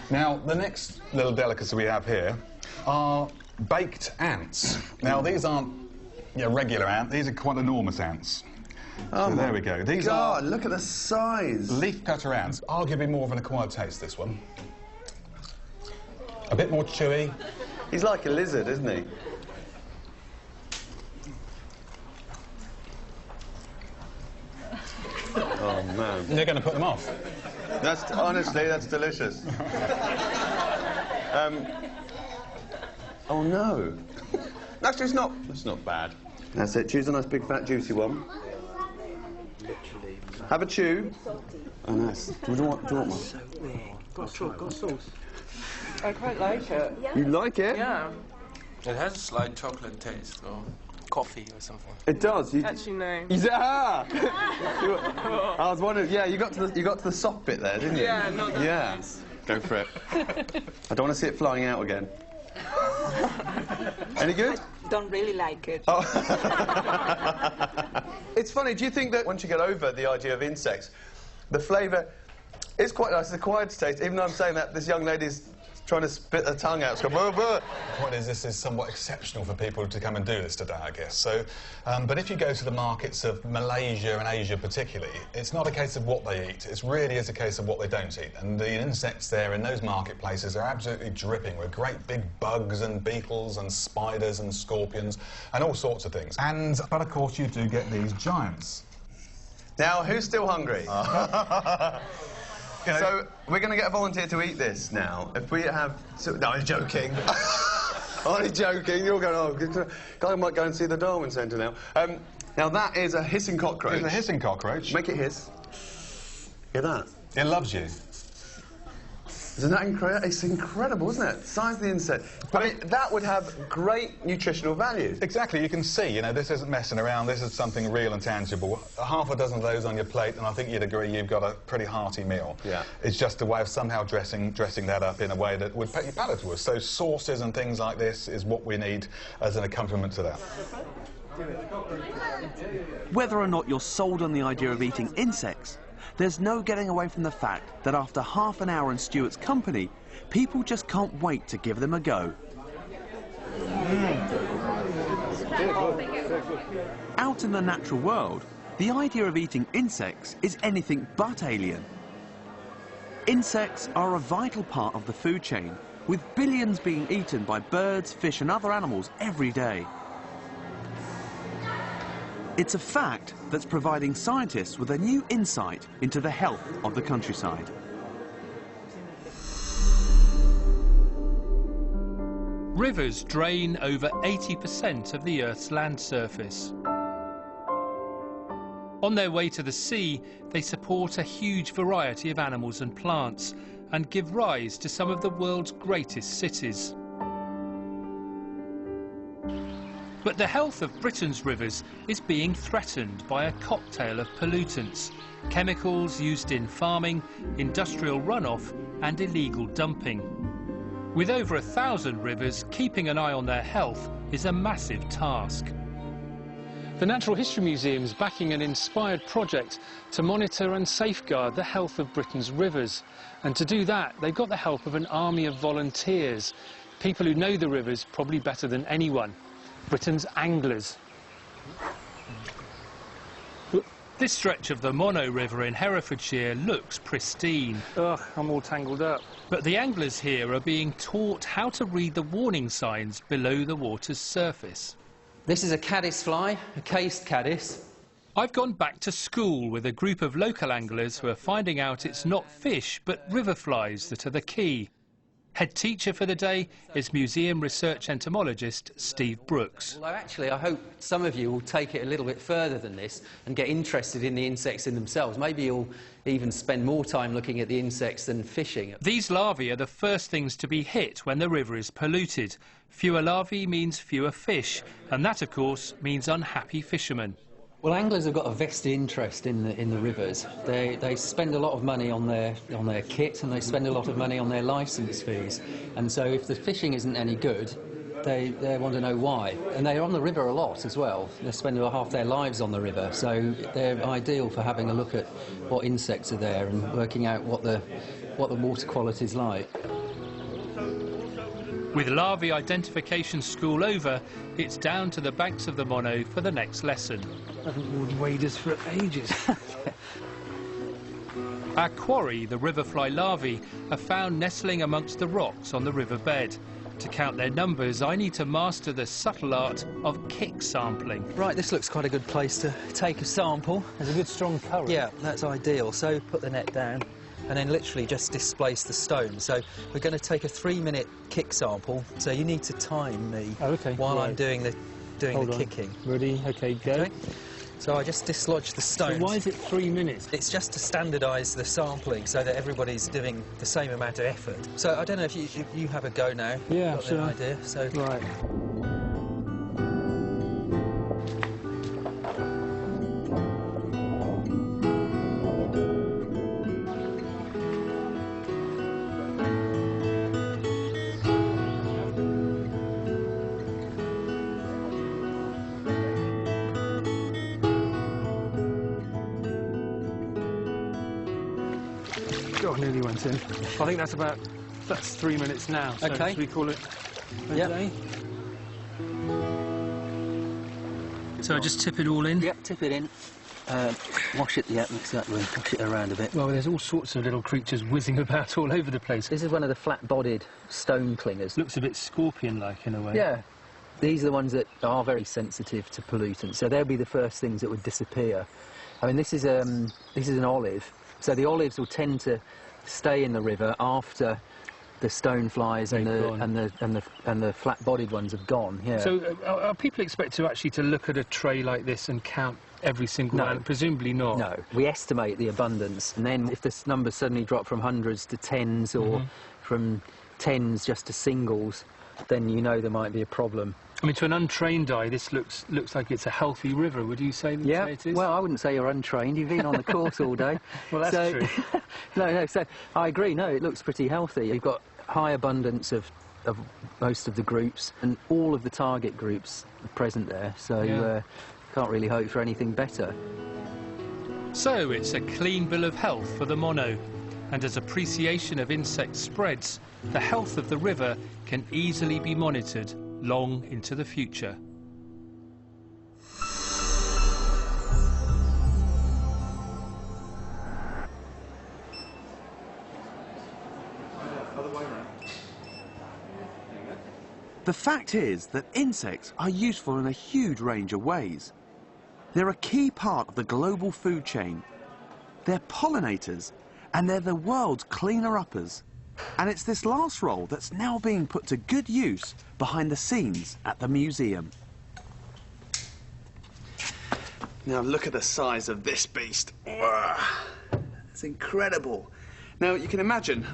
Now, the next little delicacy we have here are baked ants. Now, these aren't regular ants, these are quite enormous ants. Oh, so there we go. These God, are look at the size. Leafcutter ants. Arguably more of an acquired taste, this one. A bit more chewy. He's like a lizard, isn't he? Oh, man. You're going to put them off? Honestly, that's delicious. Oh, no. Actually, it's not bad. That's it. Choose a nice, big, fat, juicy one. Have a chew. Oh, nice. Do you want one? Got sauce. I quite like it. You like it? Yeah. It has a slight chocolate taste, or coffee or something. It does. Actually, no. You said, I was wondering. Yeah, you got to the soft bit there, didn't you? Yeah, not that. Yeah. Go for it. I don't want to see it flying out again. Any good? Don't really like it. Oh. It's funny, do you think that once you get over the idea of insects, the flavour is quite nice, it's acquired taste, even though I'm saying that this young lady's trying to spit her tongue out. It's going, blah, blah. The point is, this is somewhat exceptional for people to come and do this today, I guess. So, but if you go to the markets of Malaysia and Asia particularly, it's not a case of what they eat. It really is a case of what they don't eat. And the insects there in those marketplaces are absolutely dripping with great big bugs and beetles and spiders and scorpions and all sorts of things. But of course, you do get these giants. Now, who's still hungry? So, we're going to get a volunteer to eat this now. If we have... No, I'm joking. I'm joking. You're going, oh, guy might go and see the Darwin Centre now. Now, that is a hissing cockroach. It's a hissing cockroach. Make it hiss. Hear that? It loves you. Isn't that incredible? It's incredible, isn't it? The size of the insect. I mean, that would have great nutritional value. Exactly. You can see, you know, this isn't messing around. This is something real and tangible. Half a dozen of those on your plate, and I think you'd agree you've got a pretty hearty meal. Yeah. It's just a way of somehow dressing that up in a way that would be palatable. So sauces and things like this is what we need as an accompaniment to that. Whether or not you're sold on the idea of eating insects, there's no getting away from the fact that after half an hour in Stuart's company, people just can't wait to give them a go. Out in the natural world, the idea of eating insects is anything but alien. Insects are a vital part of the food chain, with billions being eaten by birds, fish and other animals every day. It's a fact that's providing scientists with a new insight into the health of the countryside. Rivers drain over 80% of the Earth's land surface. On their way to the sea, they support a huge variety of animals and plants and give rise to some of the world's greatest cities. But the health of Britain's rivers is being threatened by a cocktail of pollutants, chemicals used in farming, industrial runoff and illegal dumping. With over 1,000 rivers, keeping an eye on their health is a massive task. The Natural History Museum is backing an inspired project to monitor and safeguard the health of Britain's rivers. And to do that, they've got the help of an army of volunteers, people who know the rivers probably better than anyone. Britain's anglers. This stretch of the Monnow River in Herefordshire looks pristine. Ugh, I'm all tangled up. But the anglers here are being taught how to read the warning signs below the water's surface. This is a caddisfly, a cased caddis. I've gone back to school with a group of local anglers who are finding out it's not fish but river flies that are the key. Head teacher for the day is museum research entomologist Steve Brooks. Although actually I hope some of you will take it a little bit further than this and get interested in the insects in themselves. Maybe you'll even spend more time looking at the insects than fishing. These larvae are the first things to be hit when the river is polluted. Fewer larvae means fewer fish, and that of course means unhappy fishermen. Well, anglers have got a vested interest in the rivers. They spend a lot of money on their kit, and they spend a lot of money on their licence fees. And so if the fishing isn't any good, they want to know why. And they're on the river a lot as well. They spend about half their lives on the river, so they're ideal for having a look at what insects are there and working out what the water quality is like. With larvae identification school over, it's down to the banks of the Monnow for the next lesson. I haven't worn waders for ages. Our quarry, the riverfly larvae, are found nestling amongst the rocks on the riverbed. To count their numbers, I need to master the subtle art of kick sampling. Right, this looks quite a good place to take a sample. There's a good strong current. Yeah, that's ideal. So put the net down and then literally just displace the stone. So we're going to take a 3-minute kick sample. So you need to time me while I'm doing the kicking. Ready? Okay, go. Okay. So I just dislodge the stones. So why is it 3 minutes? It's just to standardise the sampling so that everybody's doing the same amount of effort. So I don't know if you have a go now. Yeah, got sure. an idea. So right. God, nearly went in. I think that's 3 minutes now. So okay. Should we call it a day? So I just tip it all in? Yep, tip it in. Wash it, yeah, exactly. Wash it around a bit. Well, there's all sorts of little creatures whizzing about all over the place. This is one of the flat-bodied stone clingers. Looks a bit scorpion-like in a way. Yeah. These are the ones that are very sensitive to pollutants, so they'll be the first things that would disappear. I mean, this is an olive, so the olives will tend to stay in the river after the stoneflies and the flat-bodied ones have gone. Yeah. So are people expected to look at a tray like this and count every single one? Presumably not. No. We estimate the abundance, and then if the numbers suddenly drop from hundreds to tens or from tens just to singles, then you know there might be a problem. I mean, to an untrained eye, this looks like it's a healthy river. Would you say that it is? Well, I wouldn't say you're untrained. You've been on the course all day. Well, that's true. No, so I agree. No, it looks pretty healthy. You've got high abundance of most of the groups, and all of the target groups are present there, so can't really hope for anything better. So it's a clean bill of health for the Monnow, and as appreciation of insects spreads, the health of the river can easily be monitored long into the future. The fact is that insects are useful in a huge range of ways. They're a key part of the global food chain. They're pollinators, and they're the world's cleaner-uppers. And it's this last role that's now being put to good use behind the scenes at the museum. Now look at the size of this beast. It's incredible. Now you can imagine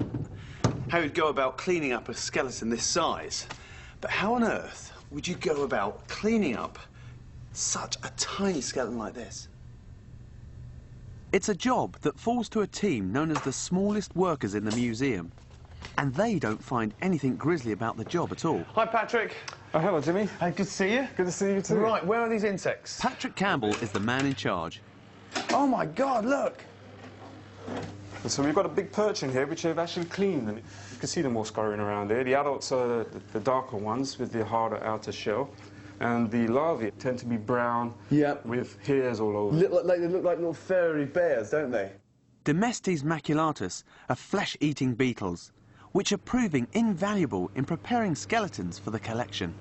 how you'd go about cleaning up a skeleton this size. But how on earth would you go about cleaning up such a tiny skeleton like this? It's a job that falls to a team known as the smallest workers in the museum. And they don't find anything grisly about the job at all. Hi, Patrick. Oh, hello, Jimmy. Hey, good to see you. Good to see you too. Right, where are these insects? Patrick Campbell is the man in charge. Oh, my God, look. So we've got a big perch in here, which they've actually cleaned. And you can see them all scurrying around there. The adults are the darker ones with the harder outer shell. And the larvae tend to be brown with hairs all over. They look like little furry bears, don't they? Dermestes maculatus are flesh-eating beetles, which are proving invaluable in preparing skeletons for the collection.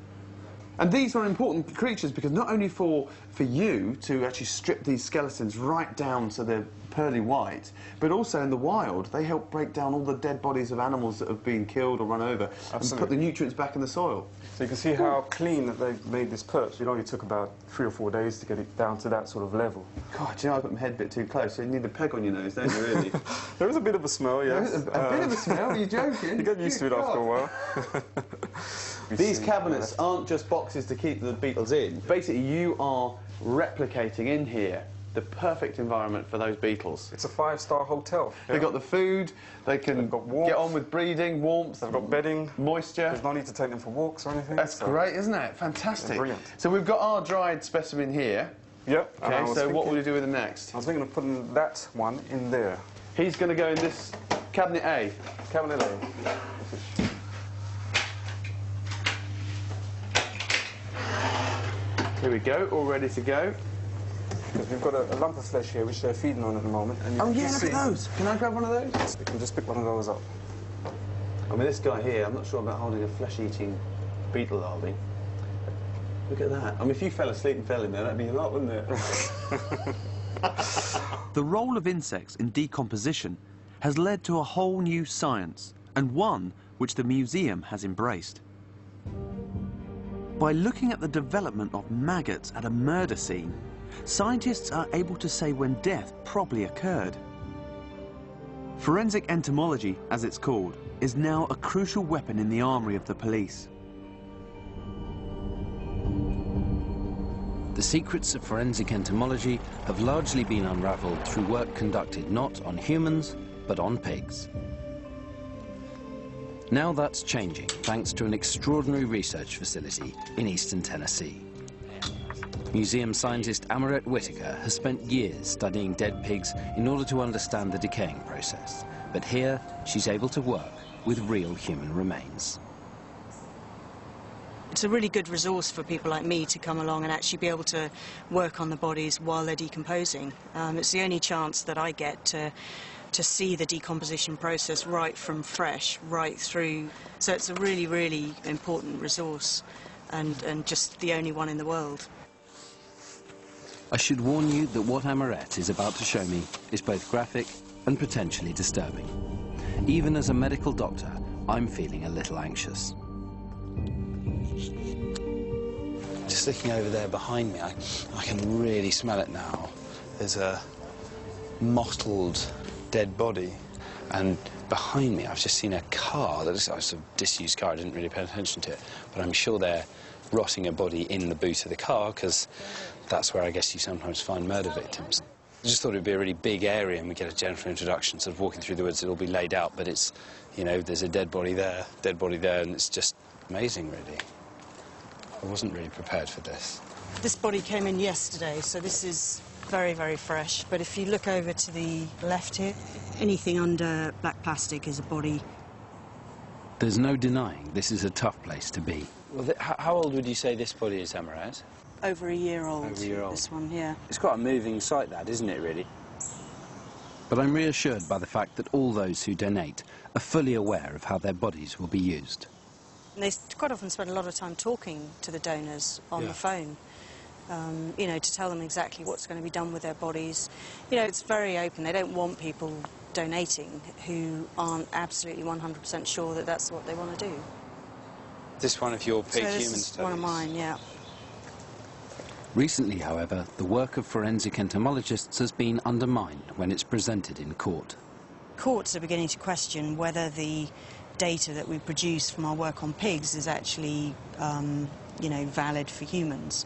And these are important creatures because not only for you to actually strip these skeletons right down so they're pearly white, but also in the wild, they help break down all the dead bodies of animals that have been killed or run over and put the nutrients back in the soil. So you can see how clean that they've made this perch. It only took about 3 or 4 days to get it down to that sort of level. God, do you know, I got my head a bit too close, so you need a peg on your nose, don't you, really? There is a bit of a smell, yes. A bit of a smell? Are you joking? You get used to it after a while. These cabinets aren't just boxes to keep the beetles in. Basically, you are replicating in here the perfect environment for those beetles. It's a 5-star hotel. They've got the food, they can get on with breeding, warmth, they've got bedding, moisture. There's no need to take them for walks or anything. That's great, isn't it? Fantastic. Brilliant. So we've got our dried specimen here. Yep. Okay, so what will you do with them next? I was thinking of putting that one in there. He's going to go in this cabinet A. Cabinet A. Here we go, all ready to go. Because we've got a lump of flesh here which they're feeding on at the moment. And oh yeah, look at those. Can I grab one of those? You can just pick one of those up. I mean, this guy here, I'm not sure about holding a flesh-eating beetle larvae. Look at that. I mean, if you fell asleep and fell in there, that'd be a lot, wouldn't it? The role of insects in decomposition has led to a whole new science, and one which the museum has embraced. By looking at the development of maggots at a murder scene, scientists are able to say when death probably occurred. Forensic entomology, as it's called, is now a crucial weapon in the armoury of the police. The secrets of forensic entomology have largely been unravelled through work conducted not on humans, but on pigs. Now that's changing, thanks to an extraordinary research facility in eastern Tennessee. Museum scientist Amarette Whitaker has spent years studying dead pigs in order to understand the decaying process. But here, she's able to work with real human remains. It's a really good resource for people like me to come along and actually be able to work on the bodies while they're decomposing. It's the only chance that I get to see the decomposition process right from fresh, right through. So it's a really, really important resource and just the only one in the world. I should warn you that what Amarette is about to show me is both graphic and potentially disturbing. Even as a medical doctor, I'm feeling a little anxious. Just looking over there behind me, I can really smell it now. There's a mottled dead body, and behind me I've just seen a car, it's a disused car, I didn't really pay attention to it, but I'm sure they're rotting a body in the boot of the car, because that's where I guess you sometimes find murder victims. I just thought it would be a really big area and we get a gentle introduction, sort of walking through the woods, it'll be laid out, but it's, you know, there's a dead body there, and it's just amazing, really. I wasn't really prepared for this. This body came in yesterday, so this is very, very fresh. But if you look over to the left here, anything under black plastic is a body. There's no denying this is a tough place to be. Well, how old would you say this body is, Amarette? Over a year old. Over a year old. This one, yeah. It's quite a moving sight, that, isn't it, really? But I'm reassured by the fact that all those who donate are fully aware of how their bodies will be used. And they quite often spend a lot of time talking to the donors on the phone, you know, to tell them exactly what's going to be done with their bodies. You know, it's very open. They don't want people donating who aren't absolutely 100% sure that that's what they want to do. This one of your pig human this is studies? One of mine, yeah. Recently, however, the work of forensic entomologists has been undermined when it's presented in court. Courts are beginning to question whether the data that we produce from our work on pigs is actually, you know, valid for humans.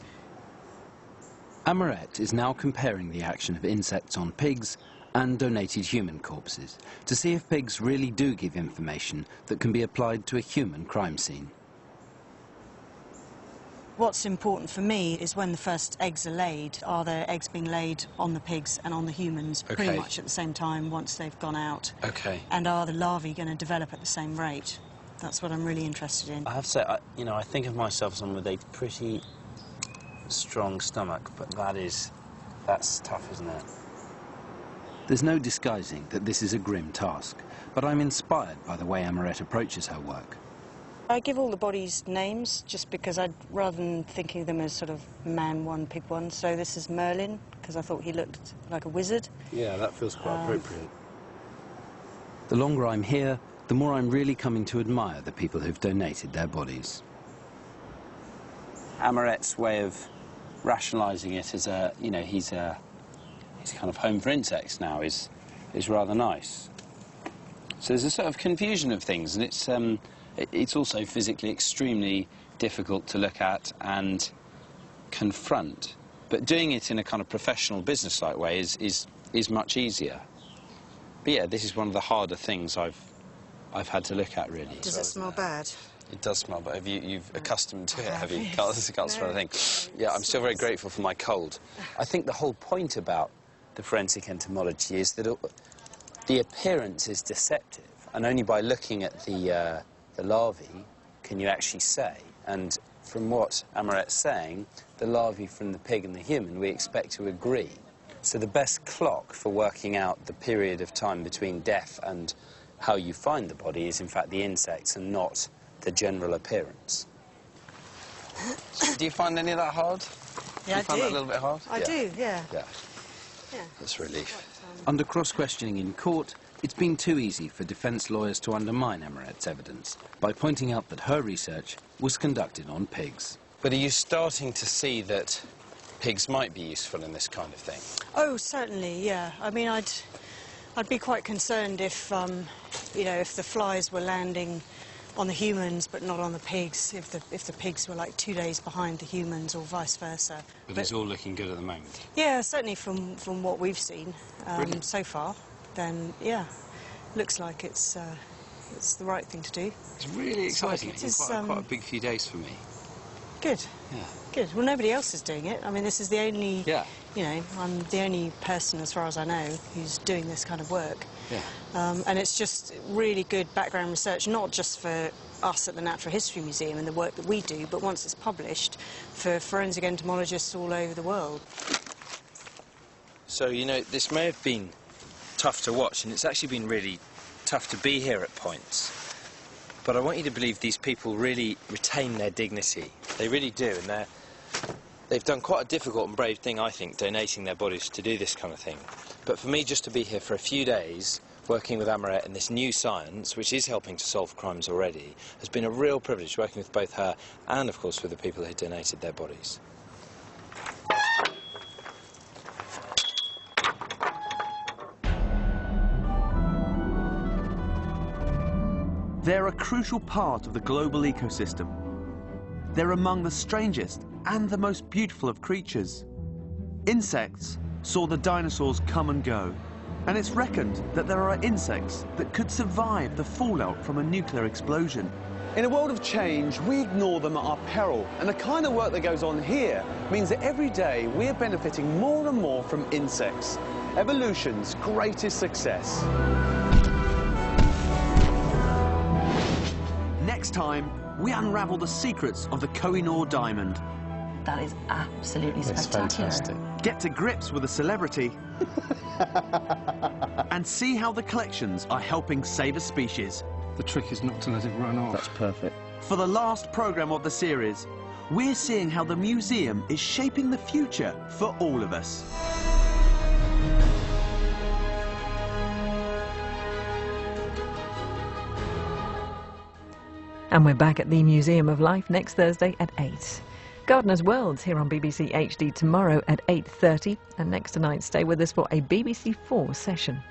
Amarette is now comparing the action of insects on pigs and donated human corpses to see if pigs really do give information that can be applied to a human crime scene. What's important for me is when the first eggs are laid, are the eggs being laid on the pigs and on the humans pretty much at the same time once they've gone out? Okay. And are the larvae going to develop at the same rate? That's what I'm really interested in. I have to say, you know, I think of myself as someone with a pretty strong stomach, but that's tough, isn't it? There's no disguising that this is a grim task, but I'm inspired by the way Amarette approaches her work. I give all the bodies names just because rather than thinking of them as sort of man one, pig one. So this is Merlin, because I thought he looked like a wizard. Yeah, that feels quite appropriate. The longer I'm here, the more I'm really coming to admire the people who've donated their bodies. Amaret's way of rationalising it as a, you know, he's kind of home for insects now is rather nice. So there's a sort of confusion of things, and it's also physically extremely difficult to look at and confront. But doing it in a kind of professional, business-like way is much easier. But yeah, this is one of the harder things I've had to look at, really. Does it smell bad? It does smell, but you've accustomed to it, have you? Can't smell anything. Yeah, I'm still very grateful for my cold. I think the whole point about the forensic entomology is that the appearance is deceptive, and only by looking at the larvae can you actually say. And from what Amaret's saying, the larvae from the pig and the human, we expect to agree. So the best clock for working out the period of time between death and how you find the body is, in fact, the insects and not the general appearance. Do you find any of that hard? Yeah, do you find that a little bit hard? I do, yeah. Yeah. That's a relief. Under cross-questioning in court, it's been too easy for defence lawyers to undermine Amaret's evidence by pointing out that her research was conducted on pigs. But are you starting to see that pigs might be useful in this kind of thing? Oh, certainly, yeah. I mean, I'd be quite concerned if, you know, if the flies were landing on the humans but not on the pigs, if the pigs were like 2 days behind the humans or vice versa. But it's all looking good at the moment. Yeah, certainly from what we've seen so far, then yeah, looks like it's the right thing to do. It's really exciting. It's quite a big few days for me. Good. Yeah. Good. Well, nobody else is doing it. I mean, this is the only, you know, I'm the only person, as far as I know, who's doing this kind of work. Yeah. And it's just really good background research, not just for us at the Natural History Museum and the work that we do, but once it's published, for forensic entomologists all over the world. So, you know, this may have been tough to watch, and it's actually been really tough to be here at points. But I want you to believe these people really retain their dignity. They really do, and they've done quite a difficult and brave thing, I think, donating their bodies to do this kind of thing. But for me, just to be here for a few days, working with Amaret in this new science, which is helping to solve crimes already, has been a real privilege, working with both her and, of course, with the people who donated their bodies. They're a crucial part of the global ecosystem. They're among the strangest and the most beautiful of creatures. Insects saw the dinosaurs come and go, and it's reckoned that there are insects that could survive the fallout from a nuclear explosion. In a world of change, we ignore them at our peril, and the kind of work that goes on here means that every day we're benefiting more and more from insects, evolution's greatest success. Next time, we unravel the secrets of the Koh-i-Noor diamond. That is absolutely spectacular. Fantastic. Get to grips with a celebrity and see how the collections are helping save a species. The trick is not to let it run off. That's perfect. For the last programme of the series, we're seeing how the museum is shaping the future for all of us. And we're back at the Museum of Life next Thursday at 8. Gardener's Worlds here on BBC HD tomorrow at 8:30. And next tonight, stay with us for a BBC 4 session.